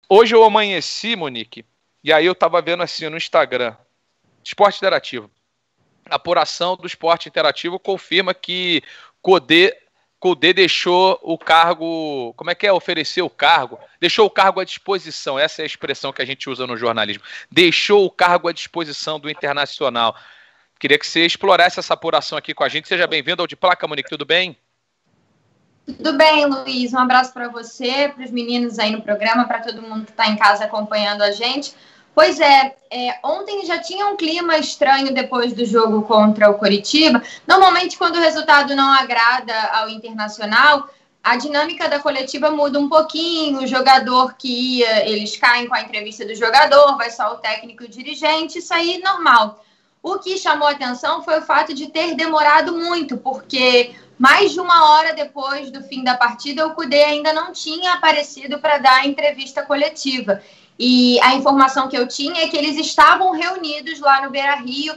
Hoje eu amanheci, Monique, e aí eu tava vendo assim no Instagram, Esporte Interativo. A apuração do Esporte Interativo confirma que Cudê deixou o cargo, como é que é? Ofereceu o cargo, deixou o cargo à disposição, essa é a expressão que a gente usa no jornalismo, deixou o cargo à disposição do Internacional. Queria que você explorasse essa apuração aqui com a gente. Seja bem-vindo ao De Placa, Monique, tudo bem? Tudo bem, Luiz, um abraço para você, para os meninos aí no programa, para todo mundo que está em casa acompanhando a gente. Pois ontem já tinha um clima estranho depois do jogo contra o Coritiba. Normalmente, quando o resultado não agrada ao Internacional, a dinâmica da coletiva muda um pouquinho. O jogador que ia, eles caem com a entrevista do jogador, vai só o técnico e o dirigente, isso aí normal. O que chamou a atenção foi o fato de ter demorado muito, porque mais de uma hora depois do fim da partida, o Cudê ainda não tinha aparecido para dar a entrevista coletiva. E a informação que eu tinha é que eles estavam reunidos lá no Beira-Rio,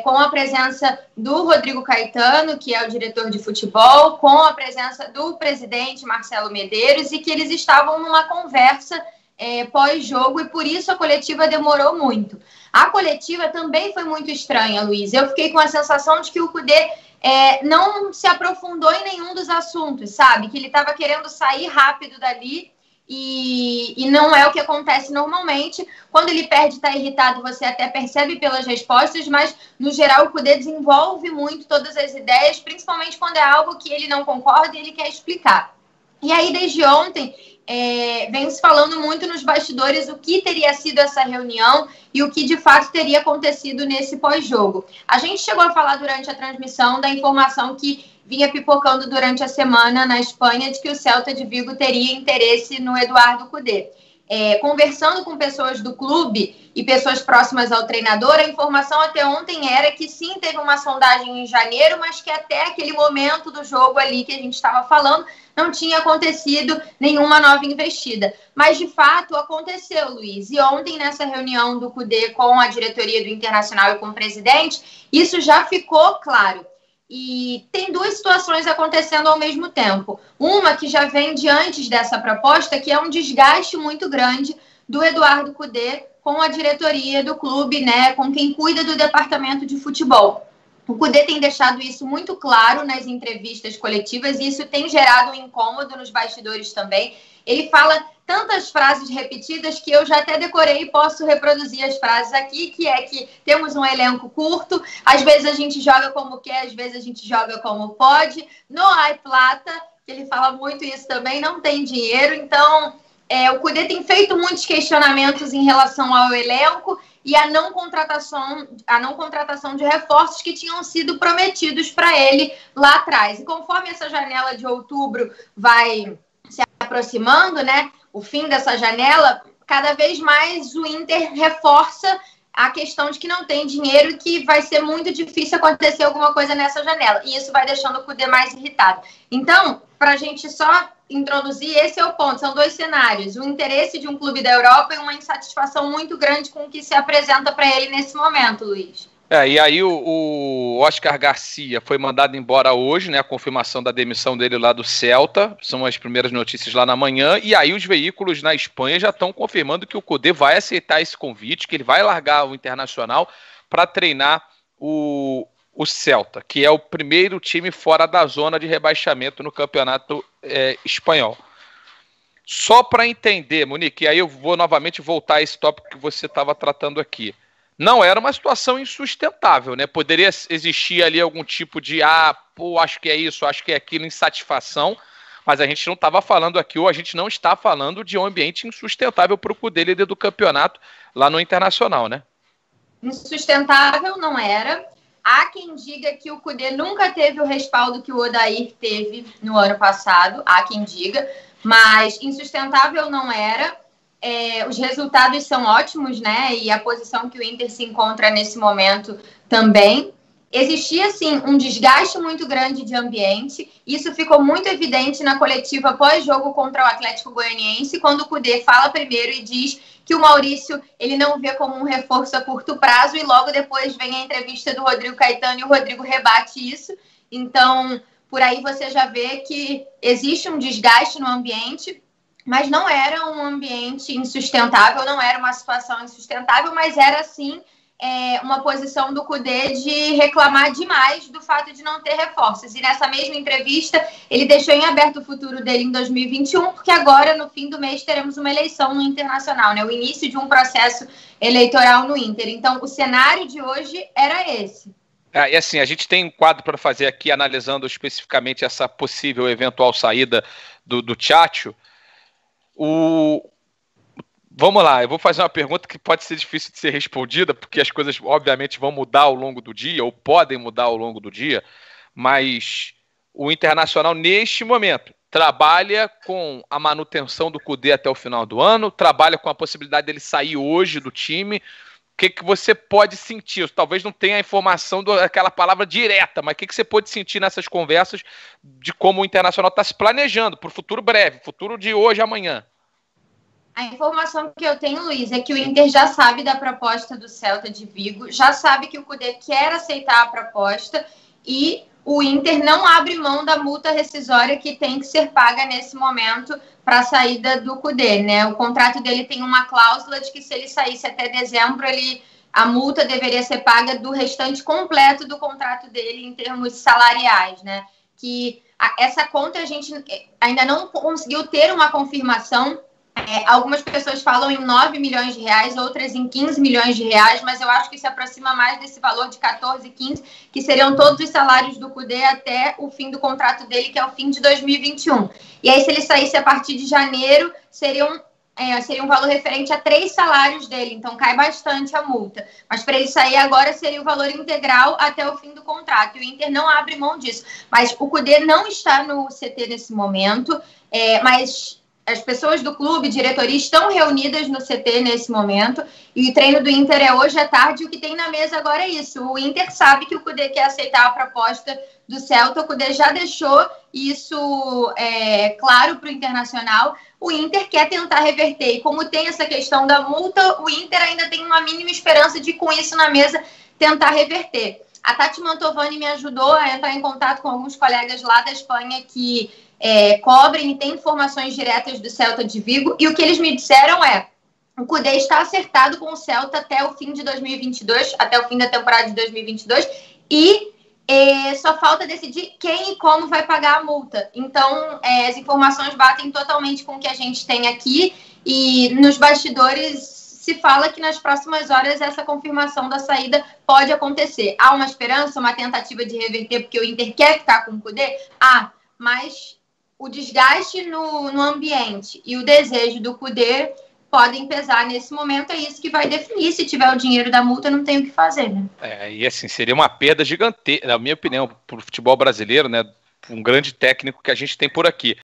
com a presença do Rodrigo Caetano, que é o diretor de futebol, com a presença do presidente Marcelo Medeiros, e que eles estavam numa conversa pós-jogo, e por isso a coletiva demorou muito. A coletiva também foi muito estranha, Luiz. Eu fiquei com a sensação de que o Cudê não se aprofundou em nenhum dos assuntos, sabe? Que ele estava querendo sair rápido dali. E não é o que acontece normalmente. Quando ele perde, está irritado, você até percebe pelas respostas, mas no geral o Cudê desenvolve muito todas as ideias, principalmente quando é algo que ele não concorda e ele quer explicar. E aí desde ontem vem se falando muito nos bastidores o que teria sido essa reunião e o que de fato teria acontecido nesse pós-jogo. A gente chegou a falar durante a transmissão da informação que vinha pipocando durante a semana na Espanha de que o Celta de Vigo teria interesse no Eduardo Cudê. Conversando com pessoas do clube e pessoas próximas ao treinador, a informação até ontem era que sim, teve uma sondagem em janeiro, mas que até aquele momento do jogo ali que a gente estava falando, não tinha acontecido nenhuma nova investida. Mas, de fato, aconteceu, Luiz. E ontem, nessa reunião do Cudê com a diretoria do Internacional e com o presidente, isso já ficou claro. E tem duas situações acontecendo ao mesmo tempo. Uma que já vem de antes dessa proposta, que é um desgaste muito grande do Eduardo Cudê com a diretoria do clube, né, com quem cuida do departamento de futebol. O Cudê tem deixado isso muito claro nas entrevistas coletivas e isso tem gerado um incômodo nos bastidores também. Ele fala tantas frases repetidas que eu já até decorei e posso reproduzir as frases aqui, que é que temos um elenco curto, às vezes a gente joga como quer, às vezes a gente joga como pode, não há plata, que ele fala muito isso também, não tem dinheiro, então o Cudê tem feito muitos questionamentos em relação ao elenco e a não contratação de reforços que tinham sido prometidos para ele lá atrás. E conforme essa janela de outubro vai se aproximando, né, o fim dessa janela, cada vez mais o Inter reforça a questão de que não tem dinheiro e que vai ser muito difícil acontecer alguma coisa nessa janela. E isso vai deixando o Cudê mais irritado. Então, para a gente só introduzir, esse é o ponto. São dois cenários. O interesse de um clube da Europa e uma insatisfação muito grande com o que se apresenta para ele nesse momento, Luiz. E aí o Oscar Garcia foi mandado embora hoje, né? A confirmação da demissão dele lá do Celta. São as primeiras notícias lá na manhã. E aí os veículos na Espanha já estão confirmando que o Cudê vai aceitar esse convite, que ele vai largar o Internacional para treinar o Celta, que é o primeiro time fora da zona de rebaixamento no campeonato espanhol. Só para entender, Monique, aí eu vou novamente voltar a esse tópico que você estava tratando aqui. Não era uma situação insustentável, né? Poderia existir ali algum tipo de, acho que é isso, acho que é aquilo, insatisfação, mas a gente não estava falando aqui, ou a gente não está falando de um ambiente insustentável para o Cudê, líder do campeonato lá no Internacional, né? Insustentável não era. Há quem diga que o Cudê nunca teve o respaldo que o Odair teve no ano passado, há quem diga, mas insustentável não era. Os resultados são ótimos, né? E a posição que o Inter se encontra nesse momento também. Existia, sim, um desgaste muito grande de ambiente. Isso ficou muito evidente na coletiva pós-jogo contra o Atlético Goianiense, quando o Cudê fala primeiro e diz que o Maurício ele não vê como um reforço a curto prazo, e logo depois vem a entrevista do Rodrigo Caetano e o Rodrigo rebate isso. Então, por aí você já vê que existe um desgaste no ambiente. mas não era um ambiente insustentável, não era uma situação insustentável, mas era, sim, uma posição do Kudê de reclamar demais do fato de não ter reforços. E nessa mesma entrevista, ele deixou em aberto o futuro dele em 2021, porque agora, no fim do mês, teremos uma eleição no Internacional, né? O início de um processo eleitoral no Inter. Então, o cenário de hoje era esse. E assim, a gente tem um quadro para fazer aqui, analisando especificamente essa possível eventual saída do Tchatcho. Vamos lá, eu vou fazer uma pergunta que pode ser difícil de ser respondida, porque as coisas, obviamente, vão mudar ao longo do dia, ou podem mudar ao longo do dia, mas o Internacional, neste momento, trabalha com a manutenção do Kudê até o final do ano, trabalha com a possibilidade dele sair hoje do time. O que você pode sentir? Talvez não tenha a informação daquela palavra direta, mas o que você pode sentir nessas conversas de como o Internacional está se planejando para o futuro breve, futuro de hoje e amanhã? A informação que eu tenho, Luiz, é que o Inter já sabe da proposta do Celta de Vigo, já sabe que o Kudê quer aceitar a proposta e o Inter não abre mão da multa rescisória que tem que ser paga nesse momento para a saída do Kudê, né? O contrato dele tem uma cláusula de que se ele saísse até dezembro, a multa deveria ser paga do restante completo do contrato dele em termos salariais, né? Que essa conta a gente ainda não conseguiu ter uma confirmação. Algumas pessoas falam em 9 milhões de reais, outras em 15 milhões de reais, mas eu acho que se aproxima mais desse valor de 14, 15, que seriam todos os salários do Kudê até o fim do contrato dele, que é o fim de 2021. E aí, se ele saísse a partir de janeiro, seria um valor referente a 3 salários dele, então cai bastante a multa. Mas para ele sair agora, seria o valor integral até o fim do contrato. E o Inter não abre mão disso. Mas o Kudê não está no CT nesse momento, mas as pessoas do clube, diretoria, estão reunidas no CT nesse momento, e o treino do Inter é hoje à tarde, e o que tem na mesa agora é isso. O Inter sabe que o Kudê quer aceitar a proposta do Celta, o Kudê já deixou isso claro para o Internacional. O Inter quer tentar reverter, e como tem essa questão da multa, o Inter ainda tem uma mínima esperança de, com isso na mesa, tentar reverter. A Tati Mantovani me ajudou a entrar em contato com alguns colegas lá da Espanha que cobrem e têm informações diretas do Celta de Vigo, e o que eles me disseram o Kudê está acertado com o Celta até o fim de 2022, até o fim da temporada de 2022, e só falta decidir quem e como vai pagar a multa. Então, as informações batem totalmente com o que a gente tem aqui, e nos bastidores se fala que nas próximas horas essa confirmação da saída pode acontecer. Há uma esperança, uma tentativa de reverter, porque o Inter quer ficar com o Kudê? Mas o desgaste no ambiente e o desejo do Kudê podem pesar nesse momento. É isso que vai definir. Se tiver o dinheiro da multa, não tem o que fazer, né? E assim, seria uma perda gigantesca, na minha opinião, para o futebol brasileiro, né? Um grande técnico que a gente tem por aqui.